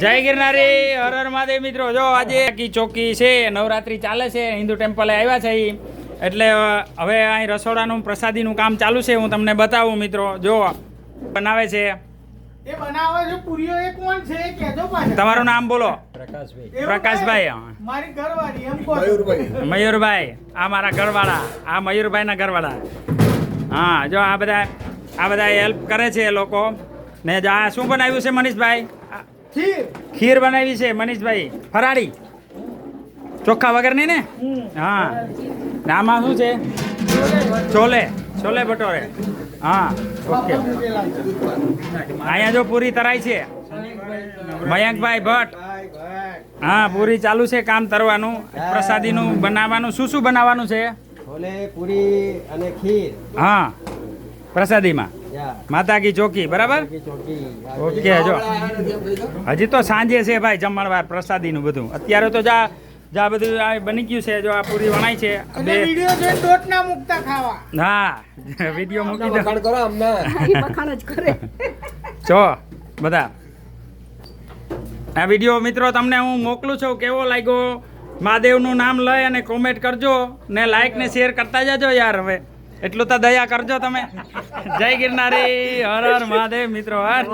જય ગિરનારી, હર હર મહાદેવ. મિત્રો જો આજે ચોકી છે, નવરાત્રી ચાલે છે, હિન્દુ ટેમ્પલે આવ્યા છે એટલે હવે અહીં રસોડાનું પ્રસાદીનું કામ ચાલુ છે. હું તમને બતાવું મિત્રો. જો બનાવે છે એ બનાવે છે પૂરીઓ. એ કોણ છે કહેજો પાછા. તમારું નામ બોલો. પ્રકાશભાઈ. પ્રકાશભાઈ. મારી ઘરવાળી એમ કહો. મયુરભાઈ. આ મારા ઘરવાળા, આ મયુરભાઈના ઘરવાળા. હા, જો આ બધા હેલ્પ કરે છે એ લોકો ને. આ શું બનાવ્યું છે મનીષભાઈ? ખીર બનાવી છે મનીષભાઈ, ફરાળી, ચોખ્ખા વગરની ને. હા, આમાં શું છે? છોલે ભટોરે. હા, ઓકે. અહીંયા જો પૂરી તરાય છે, મયંકભાઈ ભટ્ટ. હા, પૂરી ચાલુ છે, કામ તરવાનું, પ્રસાદીનું બનાવવાનું. શું શું બનાવવાનું છે? છોલે, પૂરી અને ખીર. હા, પ્રસાદીમાં માતા કી ચોકી. બરાબર, ઓકે. જો હજી તો સાંજે છે ભાઈ જમણવાર, પ્રસાદીનું બધું. અત્યારે તો જા બધું આ બની ગયું છે. જો આ પૂરી વણાય છે. અને વિડિયો જોઈને દોટ ના મુકતા ખાવા. હા, વિડીયો મૂકી દો. વખાણ કરો અમને. વખાણ જ કરે. જો બધા આ વિડીયો મિત્રો તમને હું મોકલું છું. કેવો લાગ્યો? મહાદેવનું નામ લઈ અને કોમેન્ટ કરજો ને લાઈક ને શેર કરતા જજો યાર. હવે એટલું તો દયા કરજો તમે. જય ગિરનારી, હર હર મહાદેવ મિત્રો. હર